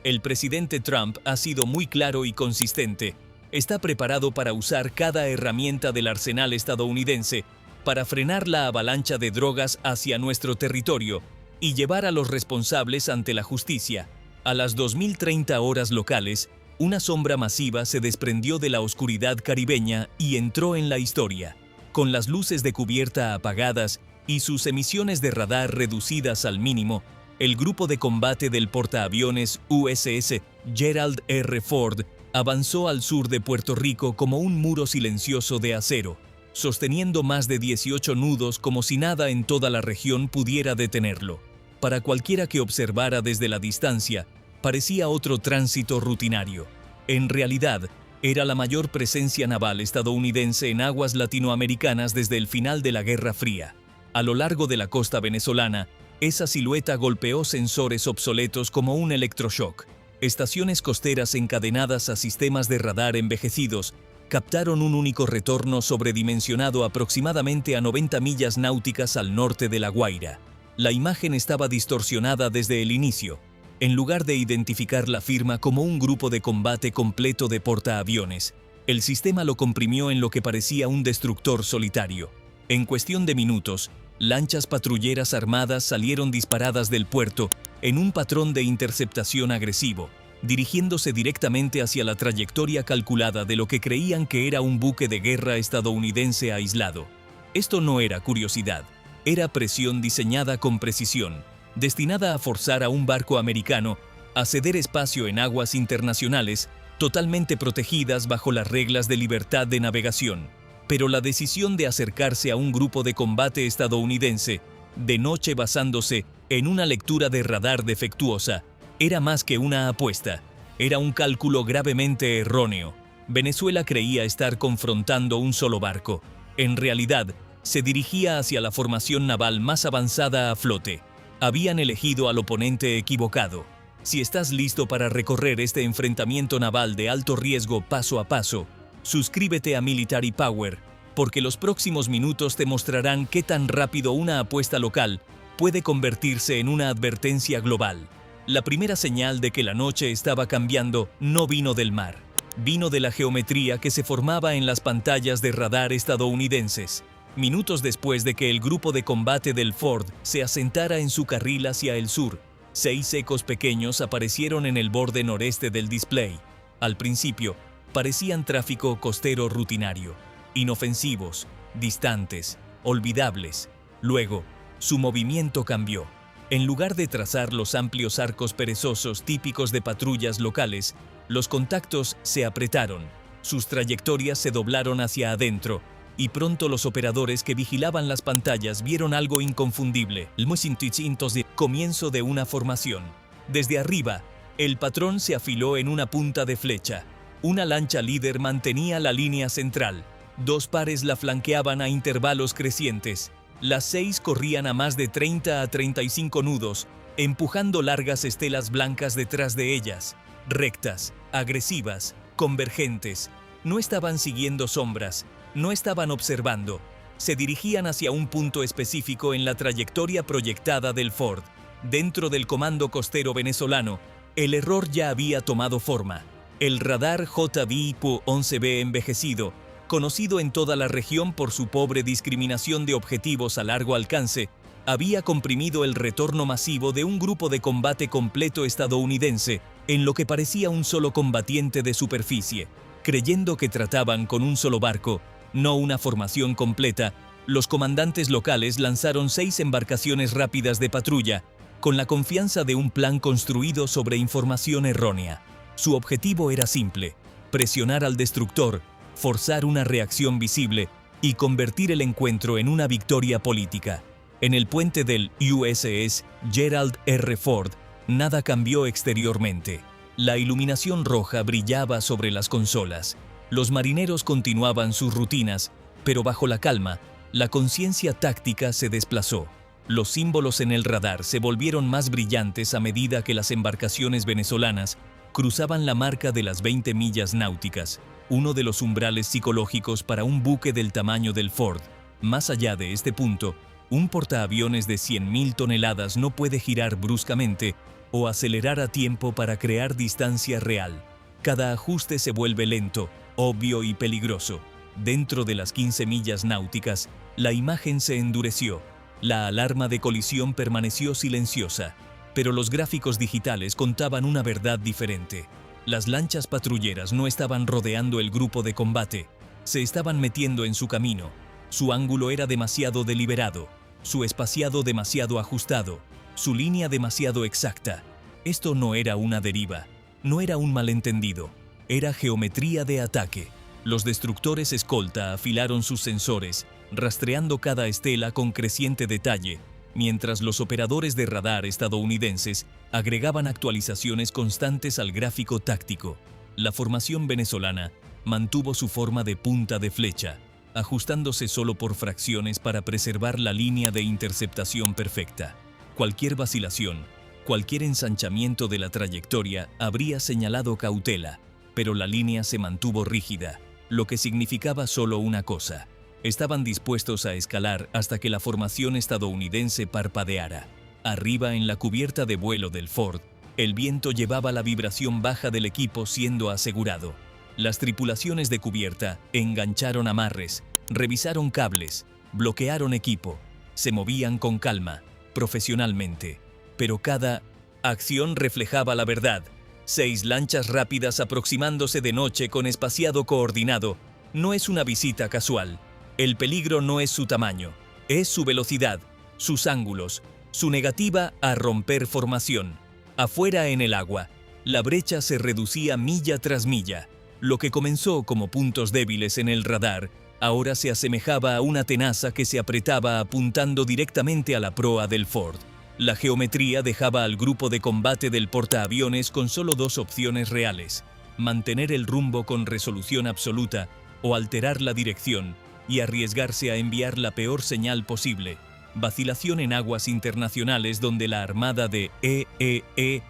El presidente Trump ha sido muy claro y consistente. Está preparado para usar cada herramienta del arsenal estadounidense para frenar la avalancha de drogas hacia nuestro territorio y llevar a los responsables ante la justicia. A las 2030 horas locales, una sombra masiva se desprendió de la oscuridad caribeña y entró en la historia. Con las luces de cubierta apagadas y sus emisiones de radar reducidas al mínimo, el grupo de combate del portaaviones USS Gerald R. Ford avanzó al sur de Puerto Rico como un muro silencioso de acero, sosteniendo más de 18 nudos como si nada en toda la región pudiera detenerlo. Para cualquiera que observara desde la distancia, parecía otro tránsito rutinario. En realidad, era la mayor presencia naval estadounidense en aguas latinoamericanas desde el final de la Guerra Fría. A lo largo de la costa venezolana, esa silueta golpeó sensores obsoletos como un electroshock. Estaciones costeras encadenadas a sistemas de radar envejecidos captaron un único retorno sobredimensionado aproximadamente a 90 millas náuticas al norte de La Guaira. La imagen estaba distorsionada desde el inicio. En lugar de identificar la firma como un grupo de combate completo de portaaviones, el sistema lo comprimió en lo que parecía un destructor solitario. En cuestión de minutos, lanchas patrulleras armadas salieron disparadas del puerto en un patrón de interceptación agresivo, dirigiéndose directamente hacia la trayectoria calculada de lo que creían que era un buque de guerra estadounidense aislado. Esto no era curiosidad, era presión diseñada con precisión, destinada a forzar a un barco americano a ceder espacio en aguas internacionales totalmente protegidas bajo las reglas de libertad de navegación. Pero la decisión de acercarse a un grupo de combate estadounidense, de noche basándose en una lectura de radar defectuosa, era más que una apuesta, era un cálculo gravemente erróneo. Venezuela creía estar confrontando un solo barco. En realidad, se dirigía hacia la formación naval más avanzada a flote. Habían elegido al oponente equivocado. Si estás listo para recorrer este enfrentamiento naval de alto riesgo paso a paso, suscríbete a Military Power, porque los próximos minutos te mostrarán qué tan rápido una apuesta local puede convertirse en una advertencia global. La primera señal de que la noche estaba cambiando no vino del mar, vino de la geometría que se formaba en las pantallas de radar estadounidenses. Minutos después de que el grupo de combate del Ford se asentara en su carril hacia el sur, 6 ecos pequeños aparecieron en el borde noreste del display. Al principio, parecían tráfico costero rutinario, inofensivos, distantes, olvidables. Luego, su movimiento cambió. En lugar de trazar los amplios arcos perezosos típicos de patrullas locales, los contactos se apretaron, sus trayectorias se doblaron hacia adentro, y pronto los operadores que vigilaban las pantallas vieron algo inconfundible, el comienzo de una formación. Desde arriba, el patrón se afiló en una punta de flecha. Una lancha líder mantenía la línea central. 2 pares la flanqueaban a intervalos crecientes. Las 6 corrían a más de 30 a 35 nudos, empujando largas estelas blancas detrás de ellas. Rectas, agresivas, convergentes. No estaban siguiendo sombras, no estaban observando. Se dirigían hacia un punto específico en la trayectoria proyectada del Ford. Dentro del Comando Costero venezolano, el error ya había tomado forma. El radar JVIP-11B envejecido, conocido en toda la región por su pobre discriminación de objetivos a largo alcance, había comprimido el retorno masivo de un grupo de combate completo estadounidense en lo que parecía un solo combatiente de superficie. Creyendo que trataban con un solo barco, no una formación completa, los comandantes locales lanzaron 6 embarcaciones rápidas de patrulla, con la confianza de un plan construido sobre información errónea. Su objetivo era simple: presionar al destructor, forzar una reacción visible y convertir el encuentro en una victoria política. En el puente del USS Gerald R. Ford, nada cambió exteriormente. La iluminación roja brillaba sobre las consolas. Los marineros continuaban sus rutinas, pero bajo la calma, la conciencia táctica se desplazó. Los símbolos en el radar se volvieron más brillantes a medida que las embarcaciones venezolanas cruzaban la marca de las 20 millas náuticas, uno de los umbrales psicológicos para un buque del tamaño del Ford. Más allá de este punto, un portaaviones de 100.000 toneladas no puede girar bruscamente o acelerar a tiempo para crear distancia real. Cada ajuste se vuelve lento, obvio y peligroso. Dentro de las 15 millas náuticas, la imagen se endureció. La alarma de colisión permaneció silenciosa, pero los gráficos digitales contaban una verdad diferente. Las lanchas patrulleras no estaban rodeando el grupo de combate, se estaban metiendo en su camino. Su ángulo era demasiado deliberado, su espaciado demasiado ajustado, su línea demasiado exacta. Esto no era una deriva, no era un malentendido, era geometría de ataque. Los destructores escolta afilaron sus sensores, rastreando cada estela con creciente detalle, mientras los operadores de radar estadounidenses agregaban actualizaciones constantes al gráfico táctico. La formación venezolana mantuvo su forma de punta de flecha, ajustándose solo por fracciones para preservar la línea de interceptación perfecta. Cualquier vacilación, cualquier ensanchamiento de la trayectoria habría señalado cautela, pero la línea se mantuvo rígida, lo que significaba solo una cosa: estaban dispuestos a escalar hasta que la formación estadounidense parpadeara. Arriba en la cubierta de vuelo del Ford, el viento llevaba la vibración baja del equipo siendo asegurado. Las tripulaciones de cubierta engancharon amarres, revisaron cables, bloquearon equipo, se movían con calma, profesionalmente. Pero cada acción reflejaba la verdad. 6 lanchas rápidas aproximándose de noche con espaciado coordinado. No es una visita casual. El peligro no es su tamaño, es su velocidad, sus ángulos, su negativa a romper formación. Afuera en el agua, la brecha se reducía milla tras milla. Lo que comenzó como puntos débiles en el radar, ahora se asemejaba a una tenaza que se apretaba apuntando directamente a la proa del Ford. La geometría dejaba al grupo de combate del portaaviones con solo 2 opciones reales: mantener el rumbo con resolución absoluta o alterar la dirección y arriesgarse a enviar la peor señal posible. Vacilación en aguas internacionales donde la armada de EEE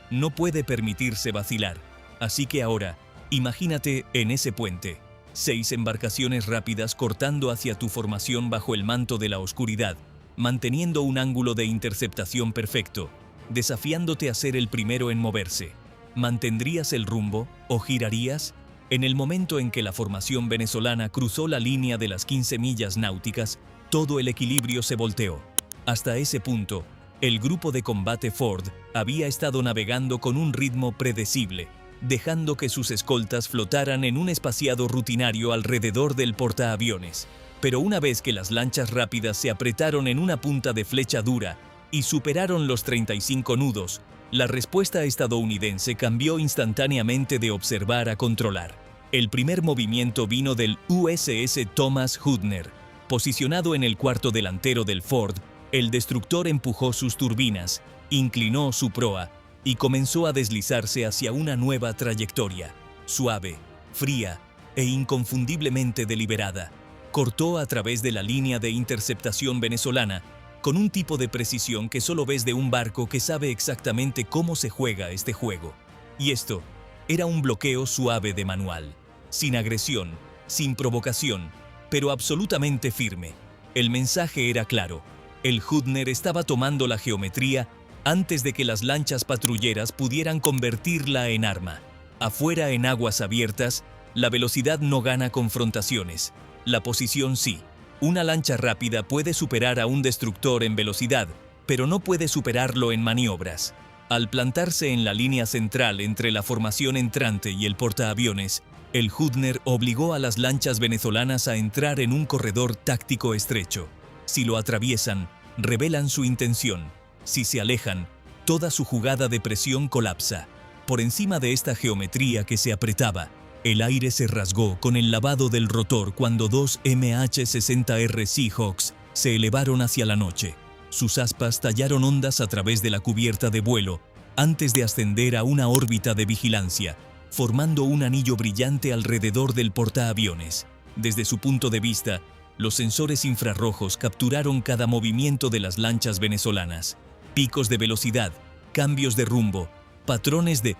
no puede permitirse vacilar. Así que ahora, imagínate en ese puente, 6 embarcaciones rápidas cortando hacia tu formación bajo el manto de la oscuridad, manteniendo un ángulo de interceptación perfecto, desafiándote a ser el primero en moverse. ¿Mantendrías el rumbo o girarías? En el momento en que la formación venezolana cruzó la línea de las 15 millas náuticas, todo el equilibrio se volteó. Hasta ese punto, el grupo de combate Ford había estado navegando con un ritmo predecible, dejando que sus escoltas flotaran en un espaciado rutinario alrededor del portaaviones. Pero una vez que las lanchas rápidas se apretaron en una punta de flecha dura y superaron los 35 nudos, la respuesta estadounidense cambió instantáneamente de observar a controlar. El primer movimiento vino del USS Thomas Hoodner. Posicionado en el cuarto delantero del Ford, el destructor empujó sus turbinas, inclinó su proa y comenzó a deslizarse hacia una nueva trayectoria. Suave, fría e inconfundiblemente deliberada. Cortó a través de la línea de interceptación venezolana, con un tipo de precisión que solo ves de un barco que sabe exactamente cómo se juega este juego. Y esto era un bloqueo suave de manual, sin agresión, sin provocación, pero absolutamente firme. El mensaje era claro: el Hoodner estaba tomando la geometría antes de que las lanchas patrulleras pudieran convertirla en arma. Afuera en aguas abiertas, la velocidad no gana confrontaciones. La posición sí. Una lancha rápida puede superar a un destructor en velocidad, pero no puede superarlo en maniobras. Al plantarse en la línea central entre la formación entrante y el portaaviones, el Hoodner obligó a las lanchas venezolanas a entrar en un corredor táctico estrecho. Si lo atraviesan, revelan su intención. Si se alejan, toda su jugada de presión colapsa. Por encima de esta geometría que se apretaba, el aire se rasgó con el lavado del rotor cuando 2 MH-60R Seahawks se elevaron hacia la noche. Sus aspas tallaron ondas a través de la cubierta de vuelo antes de ascender a una órbita de vigilancia, formando un anillo brillante alrededor del portaaviones. Desde su punto de vista, los sensores infrarrojos capturaron cada movimiento de las lanchas venezolanas. Picos de velocidad, cambios de rumbo, patrones de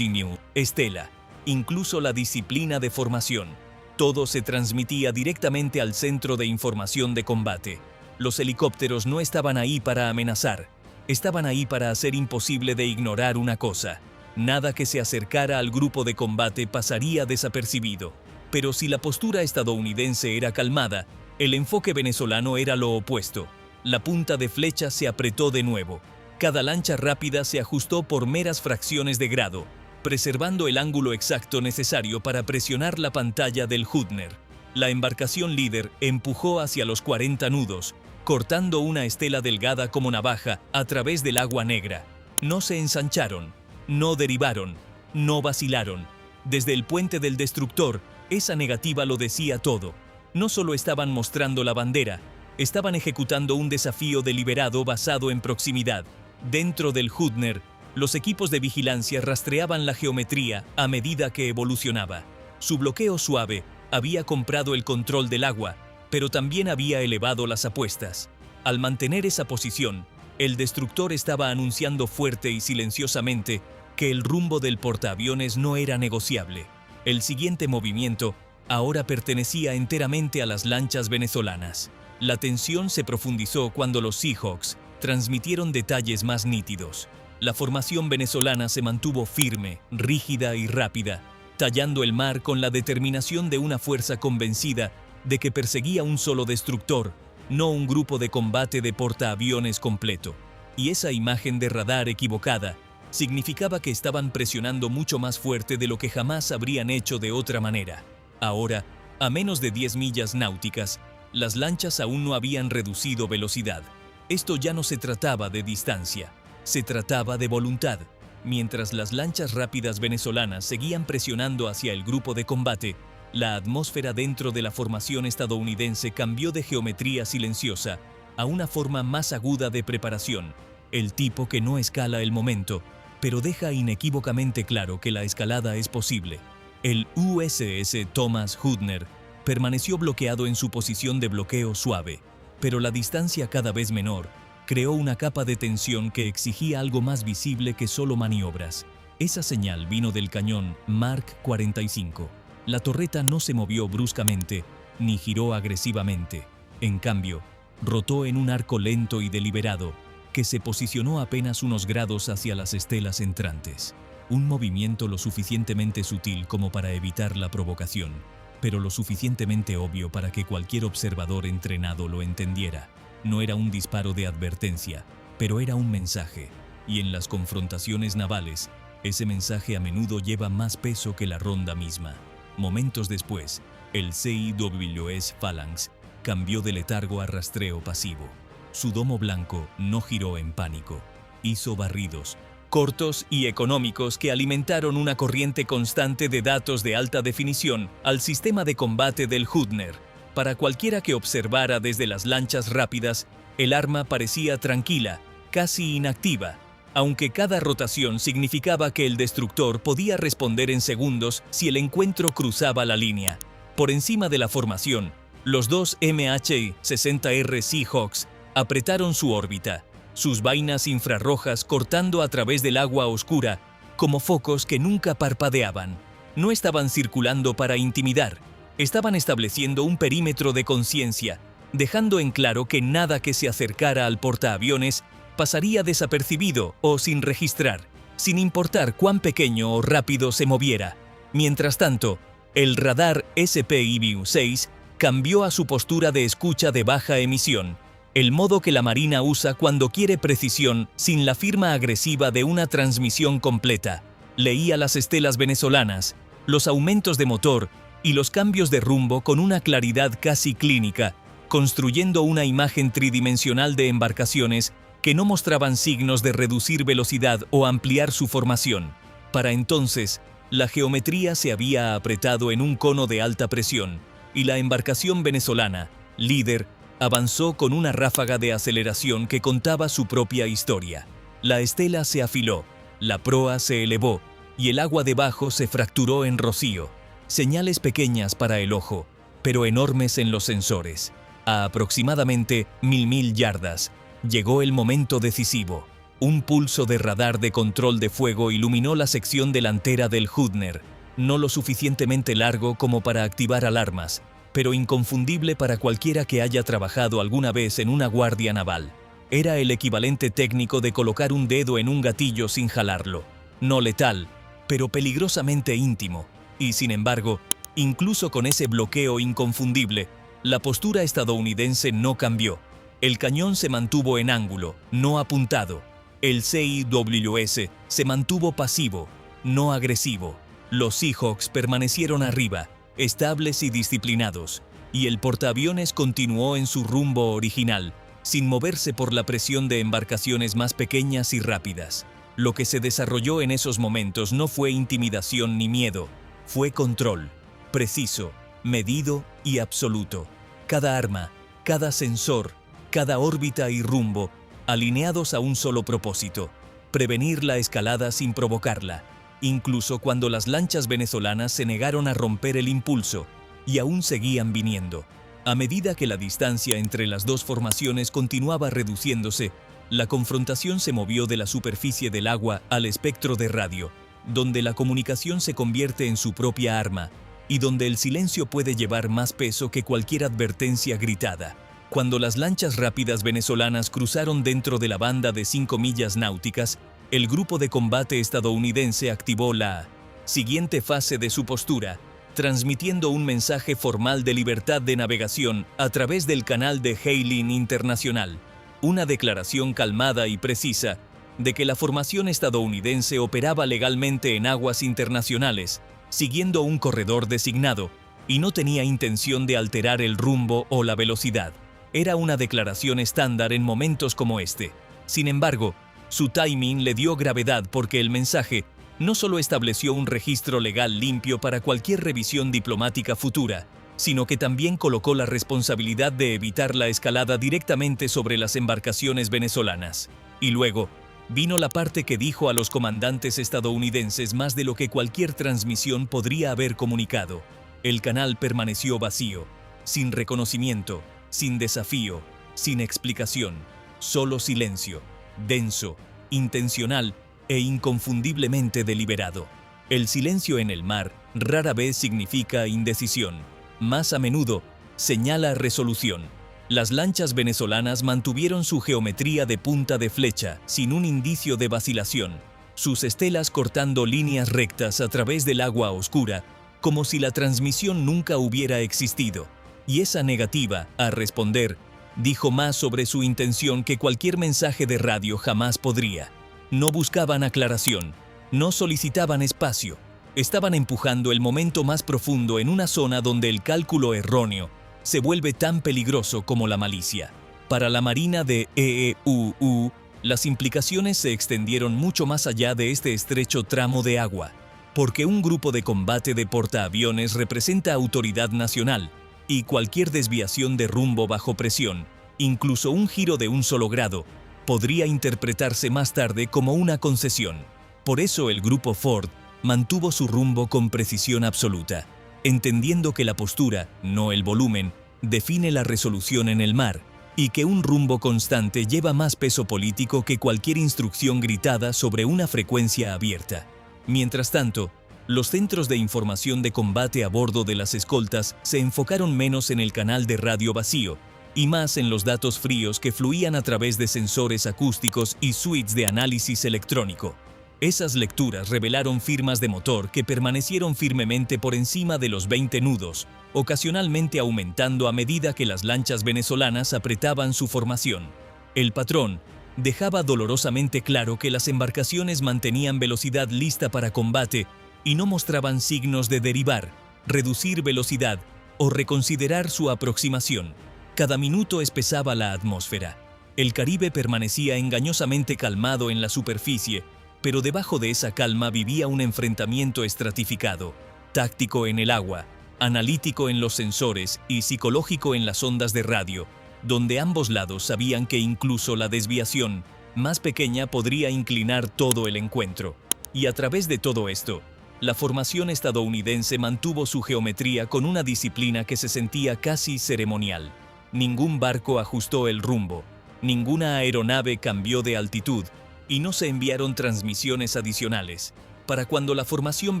estela, incluso la disciplina de formación. Todo se transmitía directamente al centro de información de combate. Los helicópteros no estaban ahí para amenazar, Estaban ahí para hacer imposible de ignorar una cosa: nada que se acercara al grupo de combate pasaría desapercibido. Pero si la postura estadounidense era calmada, el enfoque venezolano era lo opuesto. La punta de flecha se apretó de nuevo. Cada lancha rápida se ajustó por meras fracciones de grado, preservando el ángulo exacto necesario para presionar la pantalla del Hübner. La embarcación líder empujó hacia los 40 nudos, cortando una estela delgada como navaja a través del agua negra. No se ensancharon, no derivaron, no vacilaron. Desde el puente del destructor, esa negativa lo decía todo. No solo estaban mostrando la bandera, estaban ejecutando un desafío deliberado basado en proximidad. Dentro del Hübner, los equipos de vigilancia rastreaban la geometría a medida que evolucionaba. Su bloqueo suave había comprado el control del agua, pero también había elevado las apuestas. Al mantener esa posición, el destructor estaba anunciando fuerte y silenciosamente que el rumbo del portaaviones no era negociable. El siguiente movimiento ahora pertenecía enteramente a las lanchas venezolanas. La tensión se profundizó cuando los Seahawks transmitieron detalles más nítidos. La formación venezolana se mantuvo firme, rígida y rápida, tallando el mar con la determinación de una fuerza convencida de que perseguía un solo destructor, no un grupo de combate de portaaviones completo. Y esa imagen de radar equivocada significaba que estaban presionando mucho más fuerte de lo que jamás habrían hecho de otra manera. Ahora, a menos de 10 millas náuticas, las lanchas aún no habían reducido velocidad. Esto ya no se trataba de distancia, se trataba de voluntad. Mientras las lanchas rápidas venezolanas seguían presionando hacia el grupo de combate, la atmósfera dentro de la formación estadounidense cambió de geometría silenciosa a una forma más aguda de preparación, el tipo que no escala el momento, pero deja inequívocamente claro que la escalada es posible. El USS Thomas Hübner permaneció bloqueado en su posición de bloqueo suave, pero la distancia cada vez menor creó una capa de tensión que exigía algo más visible que solo maniobras. Esa señal vino del cañón Mark 45. La torreta no se movió bruscamente, ni giró agresivamente. En cambio, rotó en un arco lento y deliberado, que se posicionó apenas unos grados hacia las estelas entrantes. Un movimiento lo suficientemente sutil como para evitar la provocación, pero lo suficientemente obvio para que cualquier observador entrenado lo entendiera. No era un disparo de advertencia, pero era un mensaje, y en las confrontaciones navales, ese mensaje a menudo lleva más peso que la ronda misma. Momentos después, el CIWS Phalanx cambió de letargo a rastreo pasivo. Su domo blanco no giró en pánico. Hizo barridos, cortos y económicos que alimentaron una corriente constante de datos de alta definición al sistema de combate del Hübner. Para cualquiera que observara desde las lanchas rápidas, el arma parecía tranquila, casi inactiva, aunque cada rotación significaba que el destructor podía responder en segundos si el encuentro cruzaba la línea. Por encima de la formación, los dos MH-60R Seahawks apretaron su órbita, sus vainas infrarrojas cortando a través del agua oscura como focos que nunca parpadeaban. No estaban circulando para intimidar, estaban estableciendo un perímetro de conciencia, dejando en claro que nada que se acercara al portaaviones pasaría desapercibido o sin registrar, sin importar cuán pequeño o rápido se moviera. Mientras tanto, el radar SPIBU-6 cambió a su postura de escucha de baja emisión, el modo que la Marina usa cuando quiere precisión sin la firma agresiva de una transmisión completa. Leía las estelas venezolanas, los aumentos de motor y los cambios de rumbo con una claridad casi clínica, construyendo una imagen tridimensional de embarcaciones que no mostraban signos de reducir velocidad o ampliar su formación. Para entonces, la geometría se había apretado en un cono de alta presión, y la embarcación venezolana, líder, avanzó con una ráfaga de aceleración que contaba su propia historia. La estela se afiló, la proa se elevó, y el agua debajo se fracturó en rocío. Señales pequeñas para el ojo, pero enormes en los sensores. A aproximadamente 1000 yardas, llegó el momento decisivo. Un pulso de radar de control de fuego iluminó la sección delantera del Hübner, no lo suficientemente largo como para activar alarmas, pero inconfundible para cualquiera que haya trabajado alguna vez en una guardia naval. Era el equivalente técnico de colocar un dedo en un gatillo sin jalarlo. No letal, pero peligrosamente íntimo. Y sin embargo, incluso con ese bloqueo inconfundible, la postura estadounidense no cambió. El cañón se mantuvo en ángulo, no apuntado. El CIWS se mantuvo pasivo, no agresivo. Los Seahawks permanecieron arriba, estables y disciplinados, y el portaaviones continuó en su rumbo original, sin moverse por la presión de embarcaciones más pequeñas y rápidas. Lo que se desarrolló en esos momentos no fue intimidación ni miedo, fue control, preciso, medido y absoluto. Cada arma, cada sensor, cada órbita y rumbo, alineados a un solo propósito: prevenir la escalada sin provocarla, incluso cuando las lanchas venezolanas se negaron a romper el impulso, y aún seguían viniendo. A medida que la distancia entre las dos formaciones continuaba reduciéndose, la confrontación se movió de la superficie del agua al espectro de radio, donde la comunicación se convierte en su propia arma, y donde el silencio puede llevar más peso que cualquier advertencia gritada. Cuando las lanchas rápidas venezolanas cruzaron dentro de la banda de 5 millas náuticas, el grupo de combate estadounidense activó la siguiente fase de su postura, transmitiendo un mensaje formal de libertad de navegación a través del canal de Hailing Internacional, una declaración calmada y precisa de que la formación estadounidense operaba legalmente en aguas internacionales, siguiendo un corredor designado, y no tenía intención de alterar el rumbo o la velocidad. Era una declaración estándar en momentos como este. Sin embargo, su timing le dio gravedad porque el mensaje no solo estableció un registro legal limpio para cualquier revisión diplomática futura, sino que también colocó la responsabilidad de evitar la escalada directamente sobre las embarcaciones venezolanas. Y luego, vino la parte que dijo a los comandantes estadounidenses más de lo que cualquier transmisión podría haber comunicado. El canal permaneció vacío, sin reconocimiento, sin desafío, sin explicación, solo silencio, denso, intencional e inconfundiblemente deliberado. El silencio en el mar rara vez significa indecisión, más a menudo señala resolución. Las lanchas venezolanas mantuvieron su geometría de punta de flecha, sin un indicio de vacilación, sus estelas cortando líneas rectas a través del agua oscura, como si la transmisión nunca hubiera existido. Y esa negativa a responder dijo más sobre su intención que cualquier mensaje de radio jamás podría. No buscaban aclaración, no solicitaban espacio, estaban empujando el momento más profundo en una zona donde el cálculo erróneo se vuelve tan peligroso como la malicia. Para la Marina de EEUU, las implicaciones se extendieron mucho más allá de este estrecho tramo de agua, porque un grupo de combate de portaaviones representa autoridad nacional, y cualquier desviación de rumbo bajo presión, incluso un giro de un solo grado, podría interpretarse más tarde como una concesión. Por eso el grupo Ford mantuvo su rumbo con precisión absoluta, entendiendo que la postura, no el volumen, define la resolución en el mar, y que un rumbo constante lleva más peso político que cualquier instrucción gritada sobre una frecuencia abierta. Mientras tanto, los centros de información de combate a bordo de las escoltas se enfocaron menos en el canal de radio vacío y más en los datos fríos que fluían a través de sensores acústicos y suites de análisis electrónico. Esas lecturas revelaron firmas de motor que permanecieron firmemente por encima de los 20 nudos, ocasionalmente aumentando a medida que las lanchas venezolanas apretaban su formación. El patrón dejaba dolorosamente claro que las embarcaciones mantenían velocidad lista para combate y no mostraban signos de derivar, reducir velocidad o reconsiderar su aproximación. Cada minuto espesaba la atmósfera. El Caribe permanecía engañosamente calmado en la superficie, pero debajo de esa calma vivía un enfrentamiento estratificado, táctico en el agua, analítico en los sensores y psicológico en las ondas de radio, donde ambos lados sabían que incluso la desviación más pequeña podría inclinar todo el encuentro. Y a través de todo esto, la formación estadounidense mantuvo su geometría con una disciplina que se sentía casi ceremonial. Ningún barco ajustó el rumbo, ninguna aeronave cambió de altitud y no se enviaron transmisiones adicionales. Para cuando la formación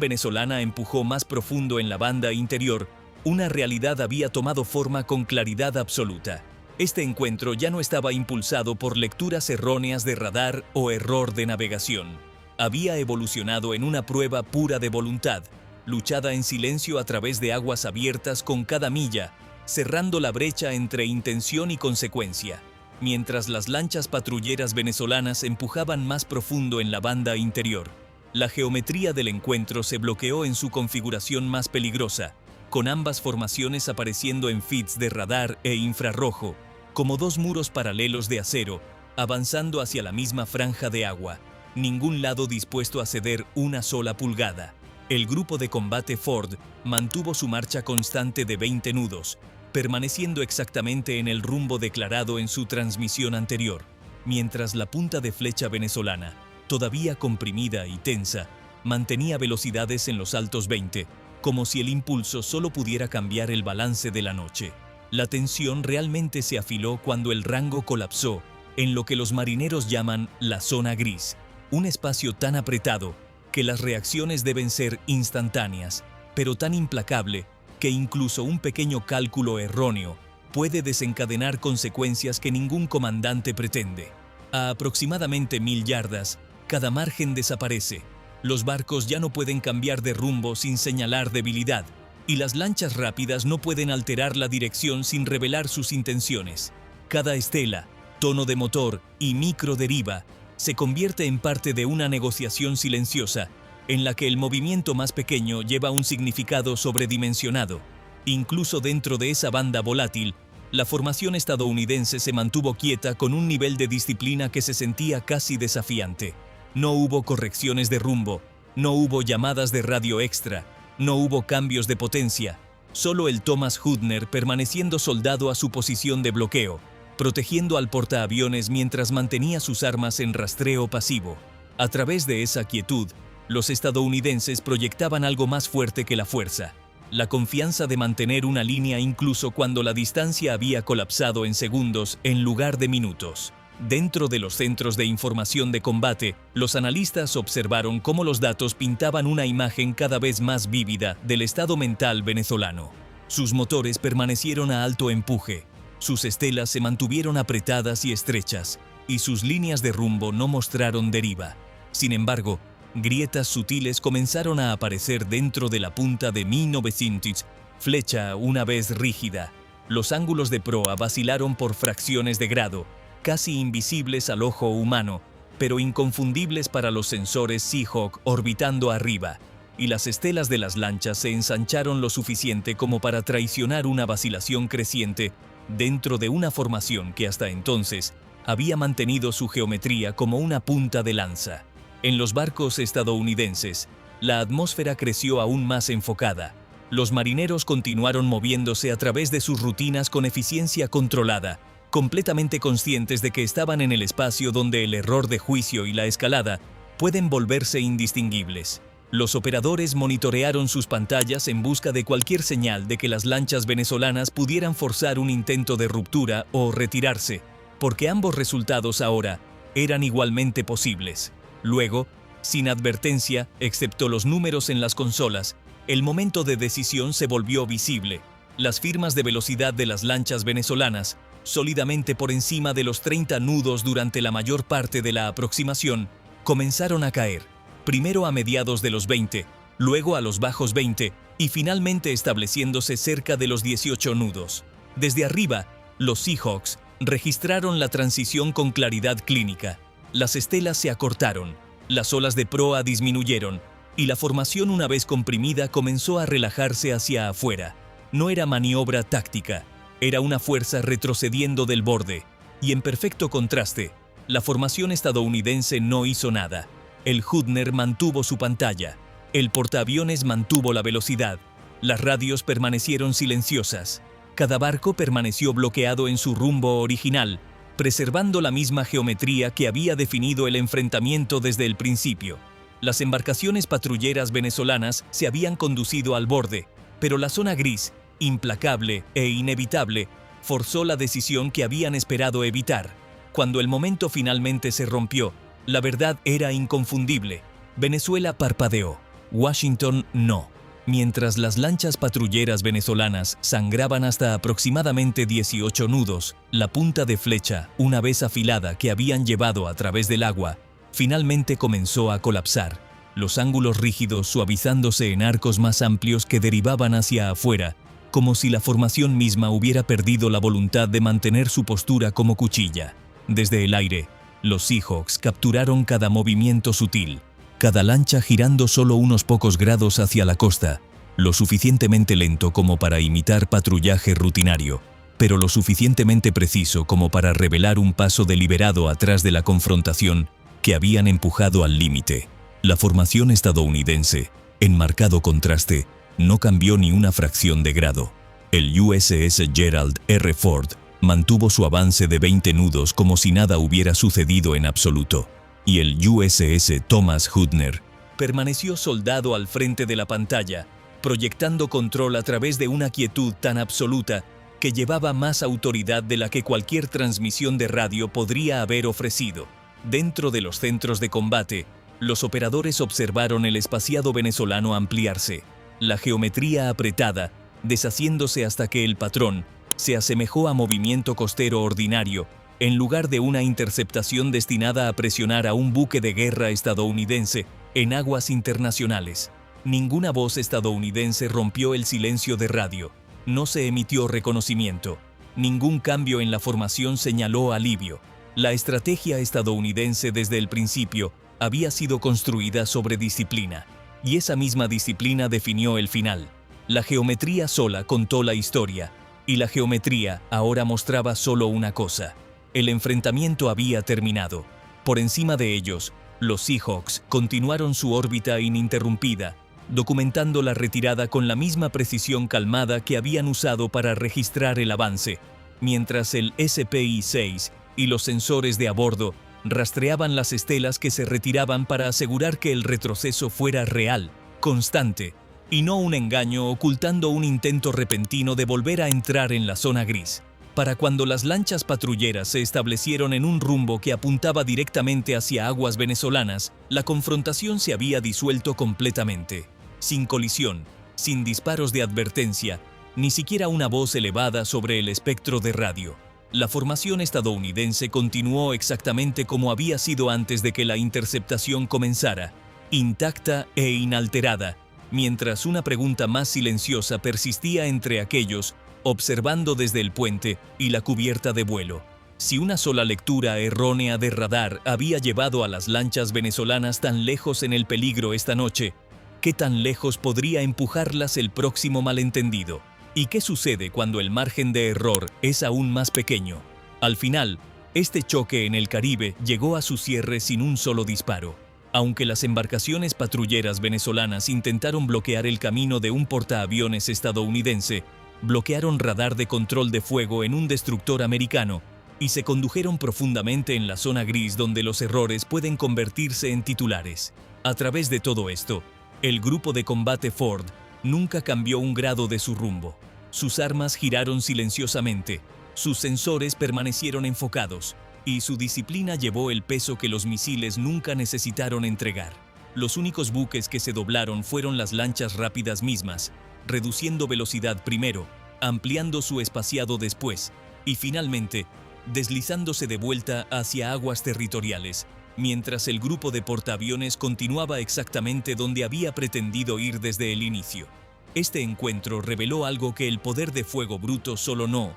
venezolana empujó más profundo en la banda interior, una realidad había tomado forma con claridad absoluta. Este encuentro ya no estaba impulsado por lecturas erróneas de radar o error de navegación. Había evolucionado en una prueba pura de voluntad, luchada en silencio a través de aguas abiertas con cada milla, cerrando la brecha entre intención y consecuencia, mientras las lanchas patrulleras venezolanas empujaban más profundo en la banda interior. La geometría del encuentro se bloqueó en su configuración más peligrosa, con ambas formaciones apareciendo en feeds de radar e infrarrojo, como dos muros paralelos de acero, avanzando hacia la misma franja de agua, ningún lado dispuesto a ceder una sola pulgada. El grupo de combate Ford mantuvo su marcha constante de 20 nudos, permaneciendo exactamente en el rumbo declarado en su transmisión anterior, mientras la punta de flecha venezolana, todavía comprimida y tensa, mantenía velocidades en los altos 20, como si el impulso solo pudiera cambiar el balance de la noche. La tensión realmente se afiló cuando el rango colapsó en lo que los marineros llaman la zona gris, un espacio tan apretado que las reacciones deben ser instantáneas, pero tan implacable que incluso un pequeño cálculo erróneo puede desencadenar consecuencias que ningún comandante pretende. A aproximadamente 1000 yardas, cada margen desaparece. Los barcos ya no pueden cambiar de rumbo sin señalar debilidad, y las lanchas rápidas no pueden alterar la dirección sin revelar sus intenciones. Cada estela, tono de motor y microderiva se convierte en parte de una negociación silenciosa, en la que el movimiento más pequeño lleva un significado sobredimensionado. Incluso dentro de esa banda volátil, la formación estadounidense se mantuvo quieta con un nivel de disciplina que se sentía casi desafiante. No hubo correcciones de rumbo, no hubo llamadas de radio extra, no hubo cambios de potencia, solo el Thomas Hudner permaneciendo soldado a su posición de bloqueo, protegiendo al portaaviones mientras mantenía sus armas en rastreo pasivo. A través de esa quietud, los estadounidenses proyectaban algo más fuerte que la fuerza, la confianza de mantener una línea incluso cuando la distancia había colapsado en segundos en lugar de minutos. Dentro de los centros de información de combate, los analistas observaron cómo los datos pintaban una imagen cada vez más vívida del estado mental venezolano. Sus motores permanecieron a alto empuje, sus estelas se mantuvieron apretadas y estrechas, y sus líneas de rumbo no mostraron deriva. Sin embargo, grietas sutiles comenzaron a aparecer dentro de la punta de 1900, flecha una vez rígida. Los ángulos de proa vacilaron por fracciones de grado, casi invisibles al ojo humano, pero inconfundibles para los sensores Seahawk orbitando arriba, y las estelas de las lanchas se ensancharon lo suficiente como para traicionar una vacilación creciente dentro de una formación que hasta entonces había mantenido su geometría como una punta de lanza. En los barcos estadounidenses, la atmósfera creció aún más enfocada. Los marineros continuaron moviéndose a través de sus rutinas con eficiencia controlada, completamente conscientes de que estaban en el espacio donde el error de juicio y la escalada pueden volverse indistinguibles. Los operadores monitorearon sus pantallas en busca de cualquier señal de que las lanchas venezolanas pudieran forzar un intento de ruptura o retirarse, porque ambos resultados ahora eran igualmente posibles. Luego, sin advertencia, excepto los números en las consolas, el momento de decisión se volvió visible. Las firmas de velocidad de las lanchas venezolanas, sólidamente por encima de los 30 nudos durante la mayor parte de la aproximación, comenzaron a caer, primero a mediados de los 20, luego a los bajos 20 y finalmente estableciéndose cerca de los 18 nudos. Desde arriba, los Seahawks registraron la transición con claridad clínica. Las estelas se acortaron, las olas de proa disminuyeron y la formación una vez comprimida comenzó a relajarse hacia afuera. No era maniobra táctica, era una fuerza retrocediendo del borde, y en perfecto contraste, la formación estadounidense no hizo nada. El Hudner mantuvo su pantalla, el portaaviones mantuvo la velocidad, las radios permanecieron silenciosas, cada barco permaneció bloqueado en su rumbo original, preservando la misma geometría que había definido el enfrentamiento desde el principio. Las embarcaciones patrulleras venezolanas se habían conducido al borde, pero la zona gris, implacable e inevitable, forzó la decisión que habían esperado evitar. Cuando el momento finalmente se rompió, la verdad era inconfundible. Venezuela parpadeó, Washington no. Mientras las lanchas patrulleras venezolanas sangraban hasta aproximadamente 18 nudos, la punta de flecha, una vez afilada que habían llevado a través del agua, finalmente comenzó a colapsar, los ángulos rígidos suavizándose en arcos más amplios que derivaban hacia afuera, como si la formación misma hubiera perdido la voluntad de mantener su postura como cuchilla. Desde el aire, los Seahawks capturaron cada movimiento sutil, cada lancha girando solo unos pocos grados hacia la costa, lo suficientemente lento como para imitar patrullaje rutinario, pero lo suficientemente preciso como para revelar un paso deliberado atrás de la confrontación que habían empujado al límite. La formación estadounidense, en marcado contraste, no cambió ni una fracción de grado. El USS Gerald R. Ford mantuvo su avance de 20 nudos como si nada hubiera sucedido en absoluto, y el USS Thomas Hudner permaneció soldado al frente de la pantalla, proyectando control a través de una quietud tan absoluta que llevaba más autoridad de la que cualquier transmisión de radio podría haber ofrecido. Dentro de los centros de combate, los operadores observaron el espaciado venezolano ampliarse, la geometría apretada, deshaciéndose hasta que el patrón se asemejó a movimiento costero ordinario, en lugar de una interceptación destinada a presionar a un buque de guerra estadounidense en aguas internacionales. Ninguna voz estadounidense rompió el silencio de radio, no se emitió reconocimiento, ningún cambio en la formación señaló alivio. La estrategia estadounidense desde el principio había sido construida sobre disciplina, y esa misma disciplina definió el final. La geometría sola contó la historia, y la geometría ahora mostraba solo una cosa: el enfrentamiento había terminado. Por encima de ellos, los Seahawks continuaron su órbita ininterrumpida, documentando la retirada con la misma precisión calmada que habían usado para registrar el avance, mientras el SPY-6 y los sensores de a bordo rastreaban las estelas que se retiraban para asegurar que el retroceso fuera real, constante, y no un engaño ocultando un intento repentino de volver a entrar en la zona gris. Para cuando las lanchas patrulleras se establecieron en un rumbo que apuntaba directamente hacia aguas venezolanas, la confrontación se había disuelto completamente. Sin colisión, sin disparos de advertencia, ni siquiera una voz elevada sobre el espectro de radio. La formación estadounidense continuó exactamente como había sido antes de que la interceptación comenzara, intacta e inalterada, mientras una pregunta más silenciosa persistía entre aquellos observando desde el puente y la cubierta de vuelo. Si una sola lectura errónea de radar había llevado a las lanchas venezolanas tan lejos en el peligro esta noche, ¿qué tan lejos podría empujarlas el próximo malentendido? ¿Y qué sucede cuando el margen de error es aún más pequeño? Al final, este choque en el Caribe llegó a su cierre sin un solo disparo. Aunque las embarcaciones patrulleras venezolanas intentaron bloquear el camino de un portaaviones estadounidense, bloquearon radar de control de fuego en un destructor americano y se condujeron profundamente en la zona gris donde los errores pueden convertirse en titulares. A través de todo esto, el grupo de combate Ford nunca cambió un grado de su rumbo. Sus armas giraron silenciosamente, sus sensores permanecieron enfocados, y su disciplina llevó el peso que los misiles nunca necesitaron entregar. Los únicos buques que se doblaron fueron las lanchas rápidas mismas, reduciendo velocidad primero, ampliando su espaciado después, y finalmente, deslizándose de vuelta hacia aguas territoriales, mientras el grupo de portaaviones continuaba exactamente donde había pretendido ir desde el inicio. Este encuentro reveló algo que el poder de fuego bruto solo no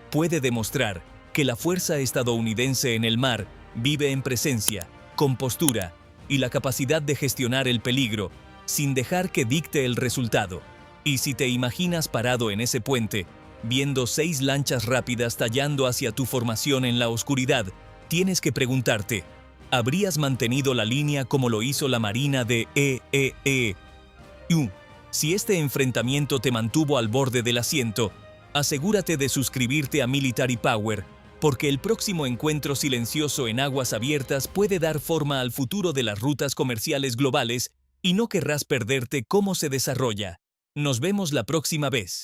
puede demostrar: que la fuerza estadounidense en el mar vive en presencia, compostura y la capacidad de gestionar el peligro sin dejar que dicte el resultado. Y si te imaginas parado en ese puente, viendo 6 lanchas rápidas tallando hacia tu formación en la oscuridad, tienes que preguntarte: ¿habrías mantenido la línea como lo hizo la Marina de Si este enfrentamiento te mantuvo al borde del asiento, asegúrate de suscribirte a Military Power, porque el próximo encuentro silencioso en aguas abiertas puede dar forma al futuro de las rutas comerciales globales y no querrás perderte cómo se desarrolla. Nos vemos la próxima vez.